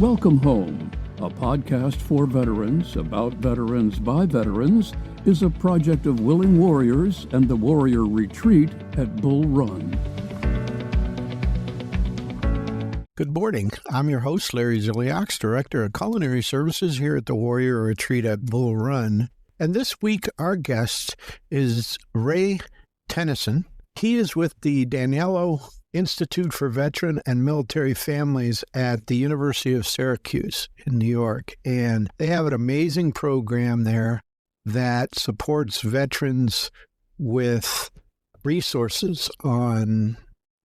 Welcome Home, a podcast for veterans, about veterans by veterans, is a project of Willing Warriors and the Warrior Retreat at Bull Run. Good morning. I'm your host, Larry Ziliaks, Director of Culinary Services here at the Warrior Retreat at Bull Run. And this week, our guest is Ray Toenniessen. He is with the Daniello Institute for Veteran and Military Families at the University of Syracuse in New York. And they have an amazing program there that supports veterans with resources on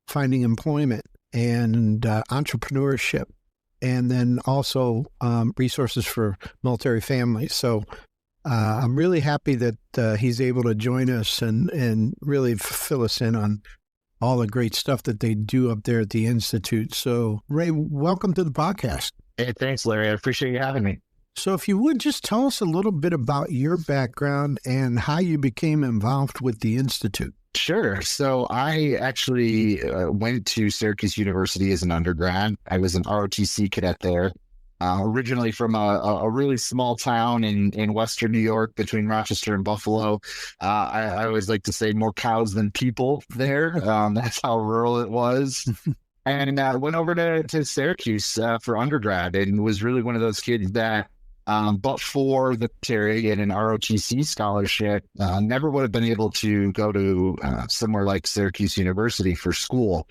finding employment and entrepreneurship, and then also resources for military families. So I'm really happy that he's able to join us and really fill us in on all the great stuff that they do up there at the Institute. So, Ray, welcome to the podcast. Hey, thanks, Larry. I appreciate you having me. So if you would just tell us a little bit about your background and how you became involved with the Institute. Sure. So I actually went to Syracuse University as an undergrad. I was an ROTC cadet there. Originally from a really small town in Western New York between Rochester and Buffalo. I always like to say more cows than people there. That's how rural it was. And went over to Syracuse for undergrad, and was really one of those kids that, but for the military and an ROTC scholarship, never would have been able to go to somewhere like Syracuse University for school.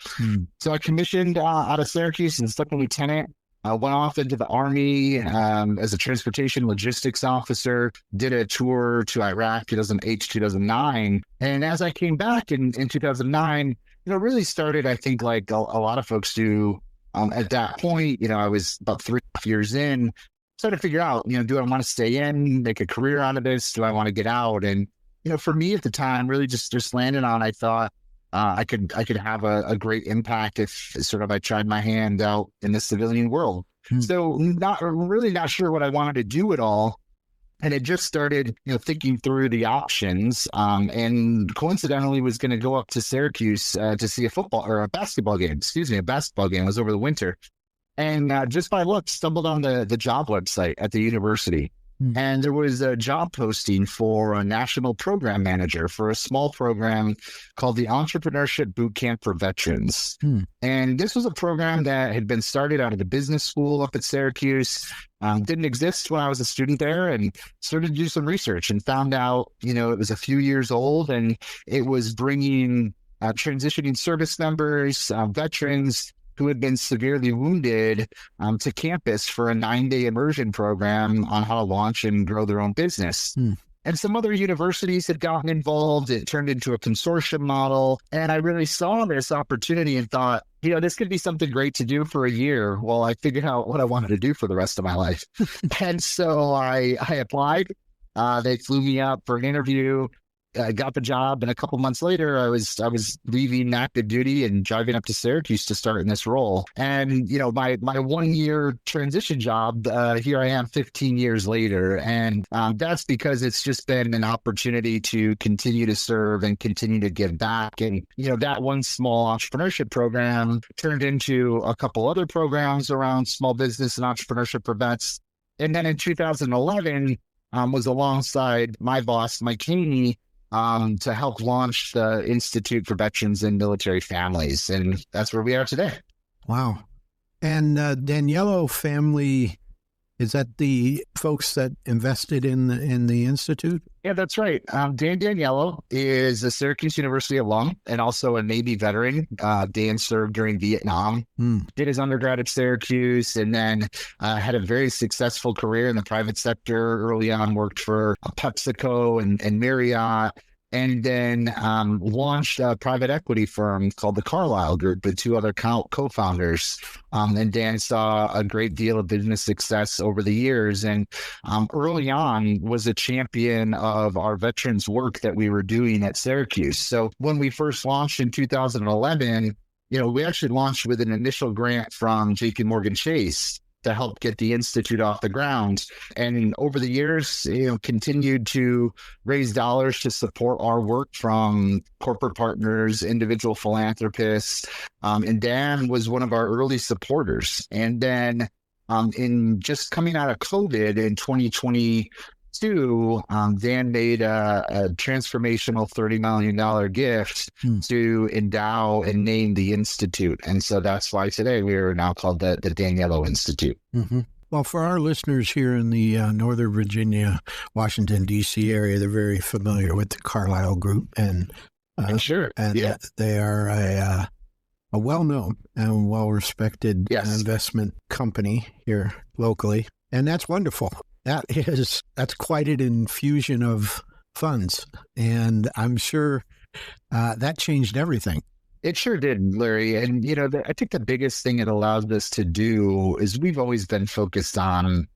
So I commissioned out of Syracuse and second lieutenant. I went off into the Army as a transportation logistics officer, did a tour to Iraq 2008 to 2009. And as I came back in 2009, really started, I think, like a lot of folks do at that point. I was about 3.5 years in, started to figure out, do I want to stay in, make a career out of this? Do I want to get out? And, for me at the time, really just landed on, I thought, I could have a great impact if sort of I tried my hand out in the civilian world. So not sure what I wanted to do at all. And it just started, thinking through the options, and coincidentally was going to go up to Syracuse to see a basketball game. It was over the winter. And just by luck, stumbled on the job website at the university. And there was a job posting for a national program manager for a small program called the Entrepreneurship Bootcamp for Veterans. And this was a program that had been started out of the business school up at Syracuse. Didn't exist when I was a student there, and started to do some research and found out, it was a few years old, and it was bringing transitioning service members, veterans who had been severely wounded to campus for a 9-day immersion program on how to launch and grow their own business. And some other universities had gotten involved. It turned into a consortium model. And I really saw this opportunity and thought, this could be something great to do for a year while I figured out what I wanted to do for the rest of my life. And so I applied. They flew me up for an interview. I got the job, and a couple months later, I was leaving active duty and driving up to Syracuse to start in this role. And my 1-year transition job, here I am 15 years later, and that's because it's just been an opportunity to continue to serve and continue to give back. And that one small entrepreneurship program turned into a couple other programs around small business and entrepreneurship for vets. And then in 2011, was alongside my boss, Mike Haney, to help launch the Institute for Veterans and Military Families. And that's where we are today. Wow. And Daniello family, is that the folks that invested in the Institute? Yeah, that's right. Dan Daniello is a Syracuse University alum and also a Navy veteran. Dan served during Vietnam, did his undergrad at Syracuse, and then had a very successful career in the private sector. Early on, worked for PepsiCo and Marriott, and then launched a private equity firm called the Carlyle Group with 2 other co-founders. And Dan saw a great deal of business success over the years, and early on was a champion of our veterans work that we were doing at Syracuse. So when we first launched in 2011, we actually launched with an initial grant from JPMorgan Chase to help get the Institute off the ground. And over the years, continued to raise dollars to support our work from corporate partners, individual philanthropists. And Dan was one of our early supporters. And then In just coming out of COVID in 2022, Dan made a transformational $30 million gift to endow and name the Institute. And so that's why today we are now called the Daniello Institute. Mm-hmm. Well, for our listeners here in the Northern Virginia, Washington, D.C. area, they're very familiar with the Carlyle Group. And sure. And yeah. They are a well-known and well-respected investment company here locally. And that's wonderful. That's quite an infusion of funds. And I'm sure that changed everything. It sure did, Larry. And, I think the biggest thing it allows us to do is we've always been focused on,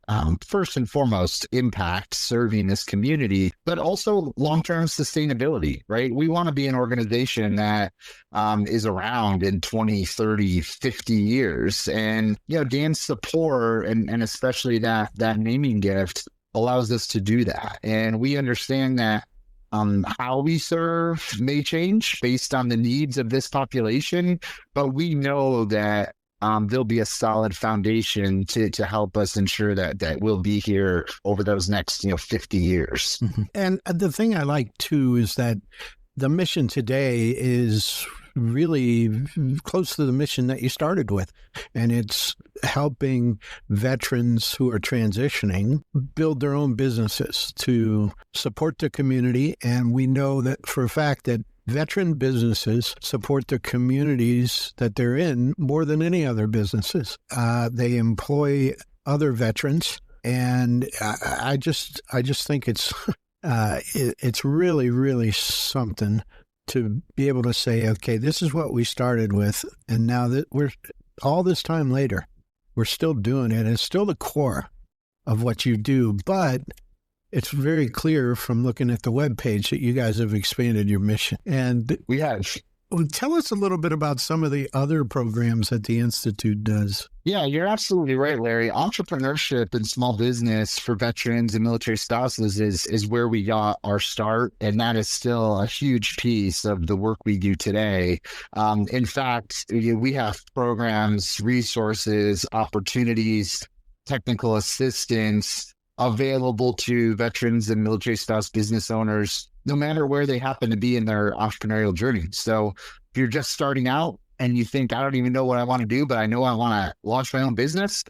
first and foremost, impact, serving this community, but also long-term sustainability, right? We want to be an organization that is around in 20, 30, 50 years. And, Dan's support and especially that naming gift allows us to do that. And we understand that how we serve may change based on the needs of this population, but we know that there'll be a solid foundation to help us ensure that we'll be here over those next 50 years. Mm-hmm. And the thing I like too is that the mission today is really close to the mission that you started with, and it's helping veterans who are transitioning build their own businesses to support the community. And we know that for a fact that veteran businesses support the communities that they're in more than any other businesses. They employ other veterans, and I just think it's it's really, really something to be able to say, okay, this is what we started with, and now that we're all this time later, we're still doing it. It's still the core of what you do, but it's very clear from looking at the webpage that you guys have expanded your mission. And we have. Tell us a little bit about some of the other programs that the Institute does. Yeah, you're absolutely right, Larry. Entrepreneurship and small business for veterans and military spouses is where we got our start, and that is still a huge piece of the work we do today. In fact, we have programs, resources, opportunities, technical assistance available to veterans and military spouse business owners, no matter where they happen to be in their entrepreneurial journey. So if you're just starting out and you think, I don't even know what I want to do, but I know I want to launch my own business,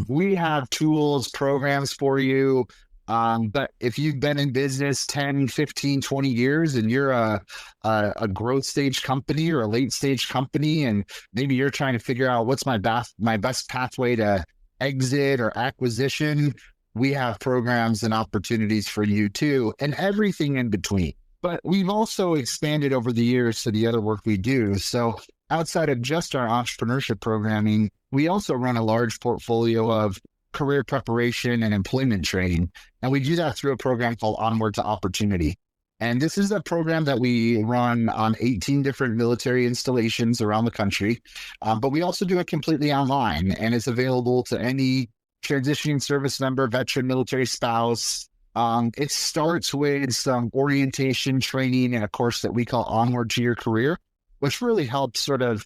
we have tools, programs for you. But if you've been in business 10, 15, 20 years and you're a growth stage company or a late stage company, and maybe you're trying to figure out what's my best pathway to exit or acquisition, we have programs and opportunities for you too, and everything in between. But we've also expanded over the years to the other work we do. So outside of just our entrepreneurship programming, we also run a large portfolio of career preparation and employment training. And we do that through a program called Onward to Opportunity. And this is a program that we run on 18 different military installations around the country. But we also do it completely online, and it's available to any transitioning service member, veteran, military spouse. It starts with some orientation training and a course that we call Onward to Your Career, which really helps sort of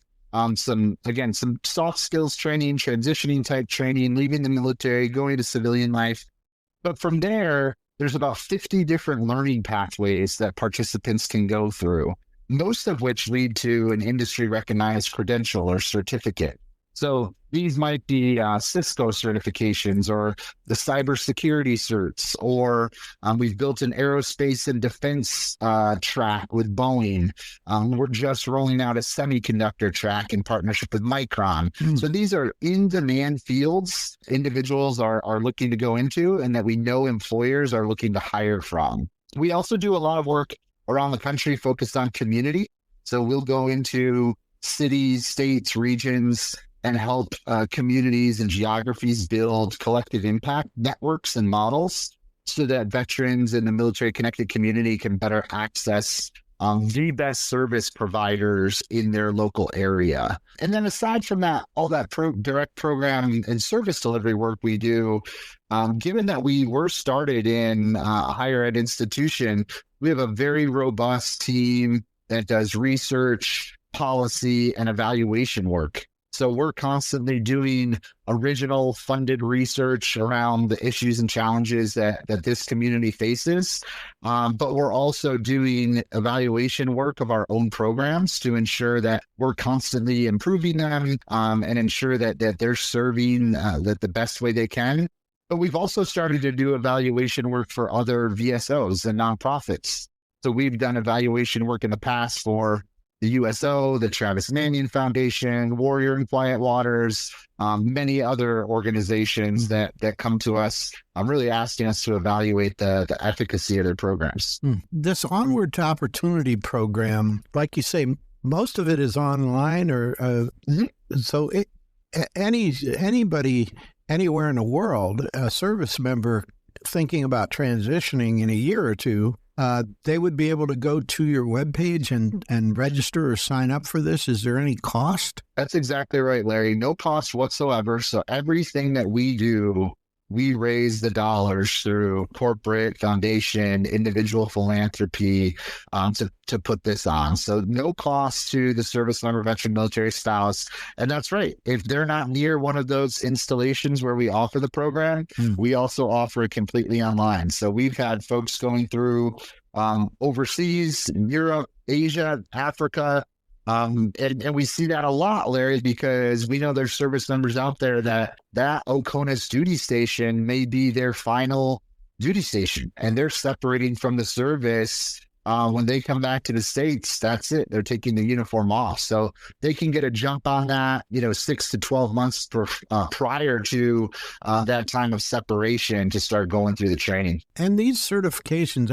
some soft skills training, transitioning type training, leaving the military, going to civilian life. But from there, there's about 50 different learning pathways that participants can go through, most of which lead to an industry recognized credential or certificate. So these might be Cisco certifications or the cybersecurity certs, or we've built an aerospace and defense track with Boeing. We're just rolling out a semiconductor track in partnership with Micron. So these are in-demand fields individuals are looking to go into, and that we know employers are looking to hire from. We also do a lot of work around the country focused on community. So we'll go into cities, states, regions, and help communities and geographies build collective impact networks and models so that veterans and the military-connected community can better access the best service providers in their local area. And then aside from that, all that direct program and service delivery work we do, given that we were started in a higher ed institution, we have a very robust team that does research, policy, and evaluation work. So we're constantly doing original funded research around the issues and challenges that this community faces. But we're also doing evaluation work of our own programs to ensure that we're constantly improving them and ensure that they're serving the best way they can. But we've also started to do evaluation work for other VSOs and nonprofits. So we've done evaluation work in the past for the USO, the Travis Manion Foundation, Warrior and Quiet Waters, many other organizations that come to us, really asking us to evaluate the efficacy of their programs. This Onward to Opportunity program, like you say, most of it is online, or so anybody anywhere in the world, a service member thinking about transitioning in a year or two, they would be able to go to your webpage and register or sign up for this. Is there any cost? That's exactly right, Larry. No cost whatsoever. So everything that we do, we raise the dollars through corporate, foundation, individual philanthropy to put this on. So no cost to the service member, veteran, military spouse. And that's right. If they're not near one of those installations where we offer the program, we also offer it completely online. So we've had folks going through overseas, Europe, Asia, Africa, and we see that a lot, Larry, because we know there's service members out there that Oconus duty station may be their final duty station, and they're separating from the service. When they come back to the States, that's it. They're taking the uniform off. So they can get a jump on that, 6 to 12 months prior to that time of separation to start going through the training. And these certifications,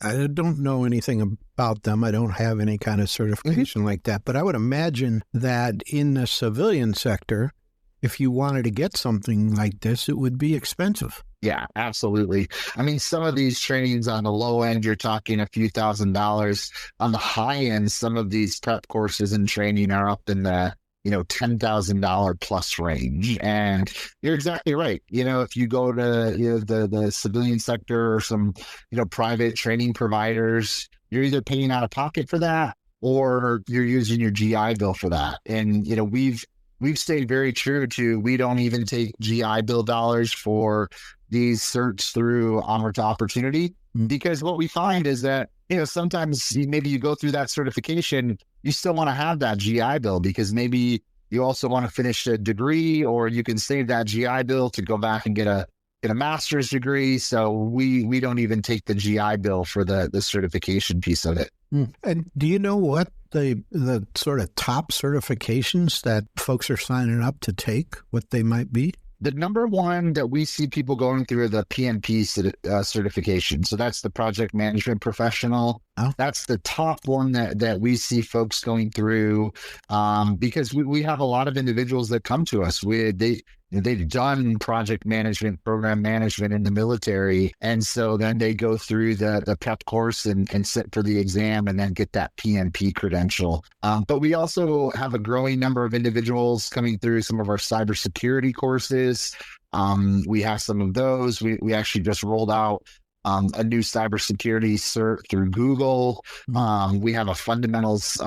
I don't know anything about them. I don't have any kind of certification like that. But I would imagine that in the civilian sector, if you wanted to get something like this, it would be expensive. Yeah, absolutely. I mean, some of these trainings on the low end, you're talking a few $1,000s. On the high end, some of these prep courses and training are up in the $10,000 plus range. And you're exactly right. If you go to the civilian sector or some private training providers, you're either paying out of pocket for that or you're using your GI Bill for that. And we've stayed very true to, we don't even take GI Bill dollars for these certs through Onward to Opportunity, because what we find is that sometimes maybe you go through that certification, you still want to have that GI Bill because maybe you also want to finish a degree, or you can save that GI Bill to go back and get a master's degree. So we don't even take the GI Bill for the certification piece of it. And do you know what the sort of top certifications that folks are signing up to take, what they might be? The number one that we see people going through are the PMP certification. So that's the project management professional. Oh. That's the top one that we see folks going through because we have a lot of individuals that come to us. They've done project management, program management in the military. And so then they go through the PEP course and sit for the exam and then get that PMP credential. But we also have a growing number of individuals coming through some of our cybersecurity courses. We have some of those. We actually just rolled out a new cybersecurity cert through Google. We have a fundamentals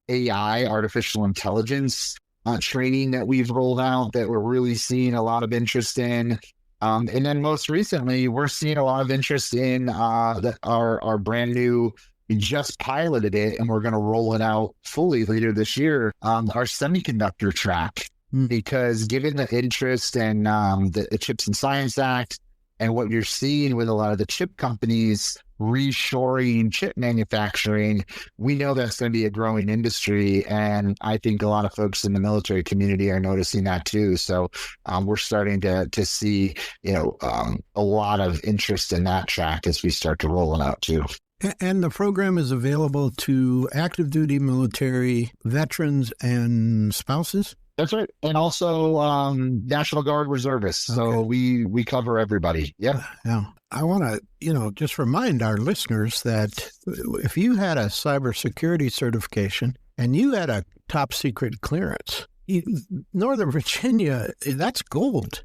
AI, artificial intelligence training that we've rolled out that we're really seeing a lot of interest in. And then most recently, we're seeing a lot of interest in our brand new, we just piloted it and we're going to roll it out fully later this year, our semiconductor track, because given the interest and the Chips and Science Act and what you're seeing with a lot of the chip companies reshoring chip manufacturing, we know that's going to be a growing industry. And I think a lot of folks in the military community are noticing that too. So we're starting to see, a lot of interest in that track as we start to roll it out too. And the program is available to active duty military veterans and spouses? That's right. And also National Guard reservists. So we cover everybody. Yeah. I want to, just remind our listeners that if you had a cybersecurity certification and you had a top secret clearance, Northern Virginia, that's gold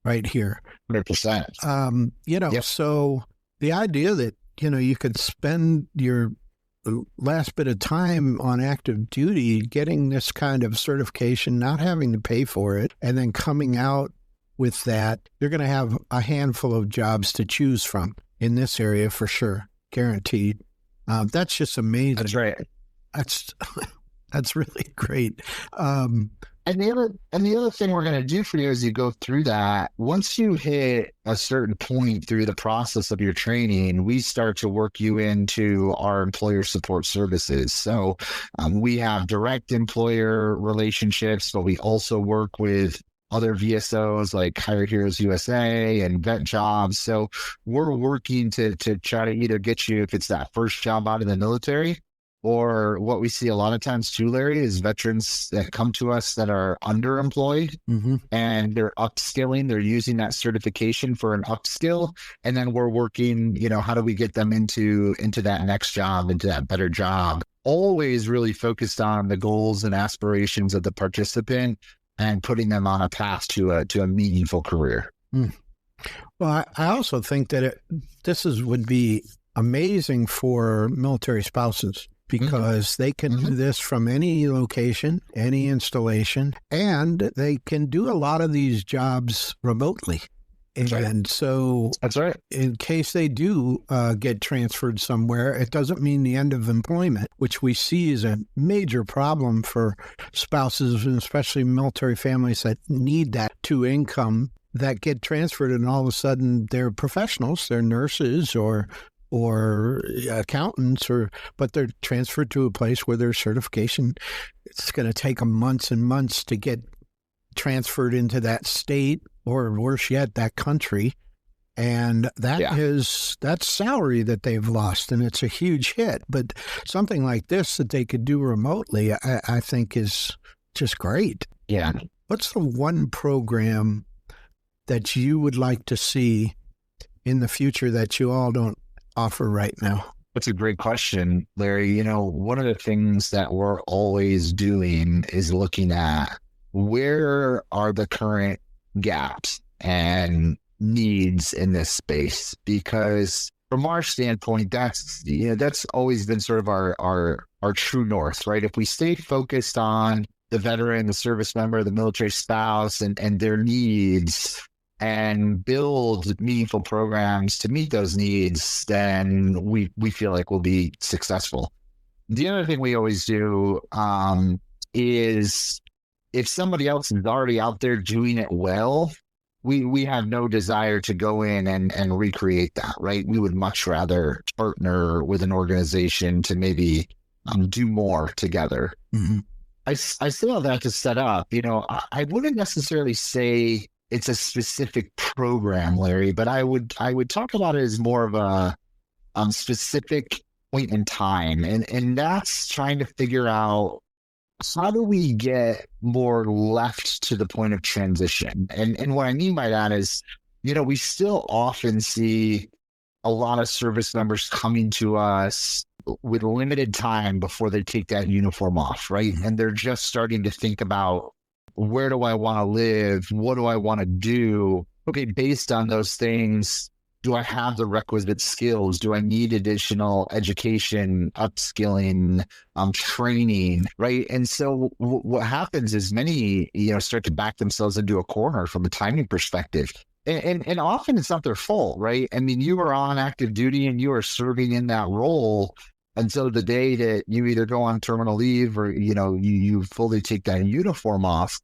right here. 100%. So the idea that, you could spend your last bit of time on active duty, getting this kind of certification, not having to pay for it, and then coming out with that, you're going to have a handful of jobs to choose from in this area for sure, guaranteed. That's just amazing. That's right. That's really great. And the other thing we're going to do for you as you go through that, once you hit a certain point through the process of your training, we start to work you into our employer support services. So we have direct employer relationships, but we also work with other VSOs like Hire Heroes USA and Vet Jobs. So we're working to try to either get you, if it's that first job out of the military, or what we see a lot of times too, Larry, is veterans that come to us that are underemployed and they're upskilling. They're using that certification for an upskill. And then we're working, how do we get them into that next job, into that better job? Always really focused on the goals and aspirations of the participant and putting them on a path to a meaningful career. Well, I also think that would be amazing for military spouses, because they can do this from any location, any installation, and they can do a lot of these jobs remotely. And so that's right. In case they do get transferred somewhere, it doesn't mean the end of employment, which we see is a major problem for spouses, and especially military families that need that to income, that get transferred, and all of a sudden they're professionals, they're nurses or accountants, but they're transferred to a place where their certification, it's going to take them months and months to get transferred into that state, or worse yet, that country. And that's salary that they've lost, and it's a huge hit. But something like this that they could do remotely, I think is just great. Yeah. What's the one program that you would like to see in the future that you all don't offer right now? That's a great question, Larry. One of the things that we're always doing is looking at where are the current gaps and needs in this space, because from our standpoint, that's always been sort of our true north, right? If we stay focused on the veteran, the service member, the military spouse, and their needs, and build meaningful programs to meet those needs, then we feel like we'll be successful. The other thing we always do is, if somebody else is already out there doing it well, we have no desire to go in and recreate that, right? We would much rather partner with an organization to maybe do more together. I say all that to set up, I wouldn't necessarily say it's a specific program, Larry, but I would talk about it as more of a specific point in time. And that's trying to figure out, how do we get more left to the point of transition? And what I mean by that is, we still often see a lot of service members coming to us with limited time before they take that uniform off, right? And they're just starting to think about, where do I want to live? What do I want to do? Okay, based on those things, do I have the requisite skills? Do I need additional education, upskilling, training, right? And so what happens is many, start to back themselves into a corner from a timing perspective. And often it's not their fault, right? I mean, you are on active duty and you are serving in that role until the day that you either go on terminal leave or, you fully take that uniform off.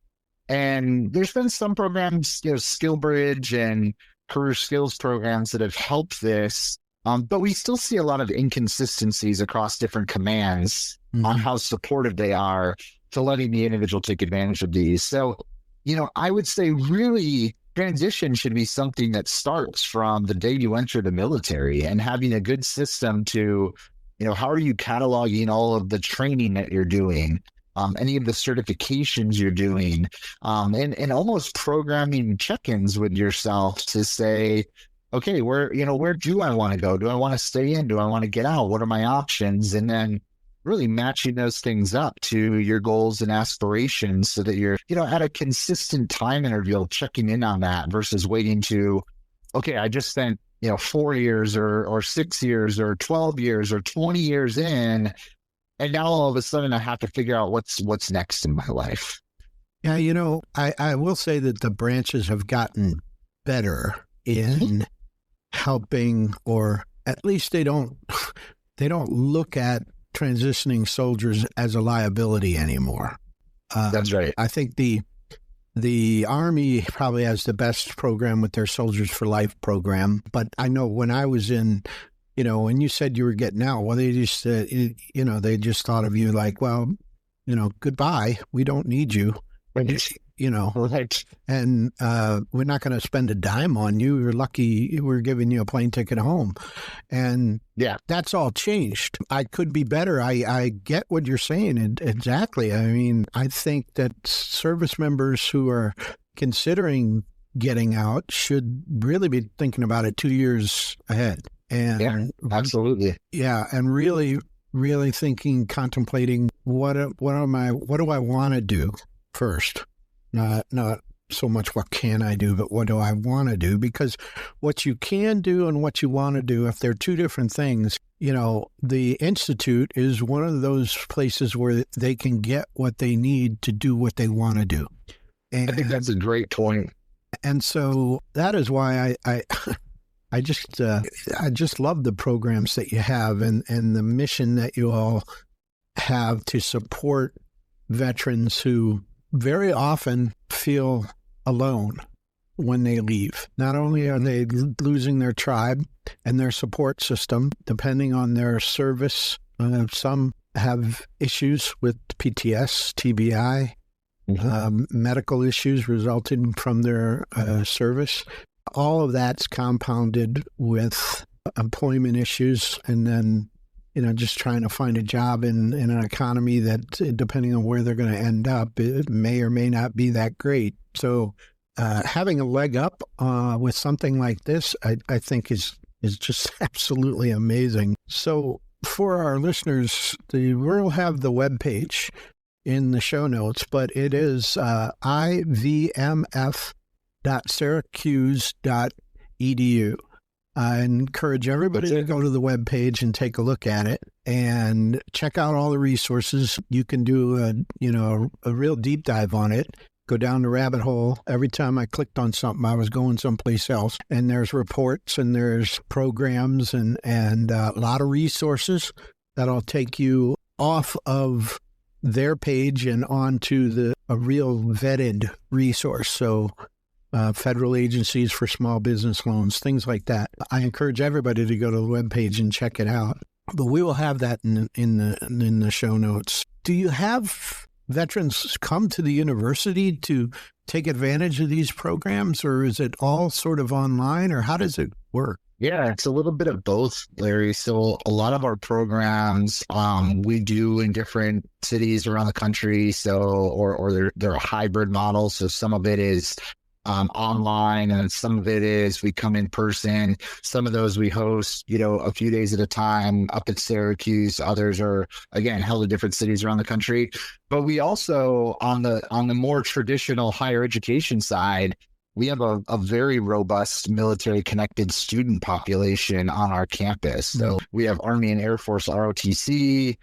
And there's been some programs, Skill Bridge and career skills programs that have helped this. But we still see a lot of inconsistencies across different commands on how supportive they are to letting the individual take advantage of these. So, I would say really transition should be something that starts from the day you enter the military, and having a good system to, how are you cataloging all of the training that you're doing? Any of the certifications you're doing, and almost programming check-ins with yourself to say, okay, where do I want to go? Do I want to stay in? Do I want to get out? What are my options? And then really matching those things up to your goals and aspirations so that you're, at a consistent time interval checking in on that versus waiting to, okay, I just spent, 4 years or 6 years or 12 years or 20 years in, and now all of a sudden I have to figure out what's next in my life. Yeah, I will say that the branches have gotten better in helping, or at least they don't look at transitioning soldiers as a liability anymore. That's right. I think the Army probably has the best program with their Soldiers for Life program. But I know when I was in, when you said you were getting out, well, they just, they just thought of you like, well, goodbye. We don't need you. Right. Right. And we're not going to spend a dime on you. You're lucky we're giving you a plane ticket home. And yeah, that's all changed. I could be better. I get what you're saying. Exactly. I mean, I think that service members who are considering getting out should really be thinking about it 2 years ahead. And yeah, absolutely. Yeah. And really, really contemplating what do I want to do first? Not so much what can I do, but what do I want to do? Because what you can do and what you want to do, if they're two different things, the Institute is one of those places where they can get what they need to do what they want to do. And I think that's a great point. And so that is why I just love the programs that you have and the mission that you all have to support veterans who very often feel alone when they leave. Not only are they losing their tribe and their support system, depending on their service, some have issues with PTS, TBI, medical issues resulting from their service. All of that's compounded with employment issues, and then just trying to find a job in an economy that, depending on where they're going to end up, it may or may not be that great. So having a leg up with something like this, I think is just absolutely amazing. So for our listeners, we'll have the webpage in the show notes, but it is ivmf.syracuse.edu. I encourage everybody to go to the webpage and take a look at it and check out all the resources. You can do a real deep dive on it, go down the rabbit hole. Every time I clicked on something, I was going someplace else. And there's reports and there's programs and a lot of resources that'll take you off of their page and onto a real vetted resource. So federal agencies for small business loans, things like that. I encourage everybody to go to the webpage and check it out. But we will have that in the show notes. Do you have veterans come to the university to take advantage of these programs, or is it all sort of online, or how does it work? Yeah, it's a little bit of both, Larry. So a lot of our programs we do in different cities around the country. So or they're a hybrid model. So some of it is online, and some of it is we come in person. Some of those we host, a few days at a time up at Syracuse. Others are, again, held in different cities around the country. But we also, on the more traditional higher education side, we have a very robust military-connected student population on our campus. So we have Army and Air Force ROTC.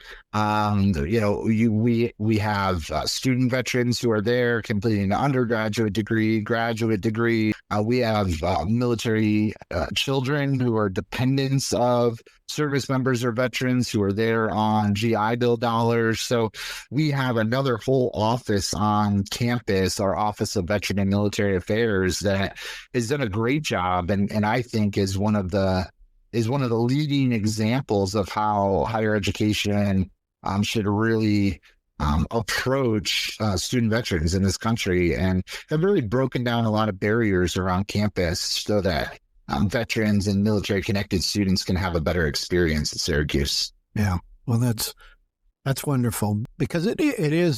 We have student veterans who are there completing an undergraduate degree, graduate degree. We have military children who are dependents of service members or veterans who are there on GI Bill dollars. So we have another whole office on campus, our Office of Veteran and Military Affairs, that has done a great job, and I think is one of the leading examples of how higher education should really approach student veterans in this country, and have really broken down a lot of barriers around campus so that veterans and military-connected students can have a better experience at Syracuse. Yeah, well, that's wonderful, because it is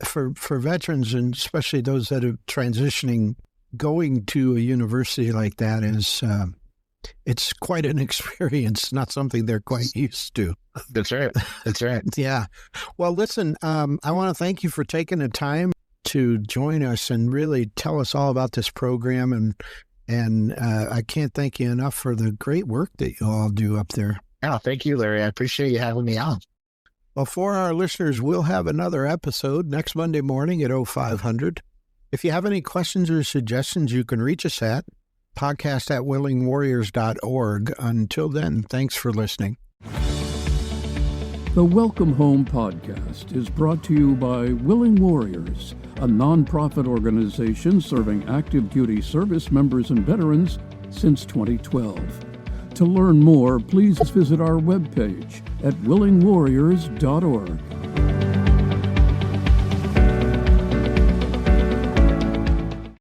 for veterans, and especially those that are transitioning, going to a university like that is it's quite an experience, not something they're quite used to. That's right. That's right. Yeah. Well, listen, I want to thank you for taking the time to join us and really tell us all about this program And I can't thank you enough for the great work that you all do up there. Oh, thank you, Larry. I appreciate you having me on. Well, for our listeners, we'll have another episode next Monday morning at 0500. If you have any questions or suggestions, you can reach us at podcast@willingwarriors.org. Until then, thanks for listening. The Welcome Home podcast is brought to you by Willing Warriors, a nonprofit organization serving active duty service members and veterans since 2012. To learn more, please visit our webpage at willingwarriors.org.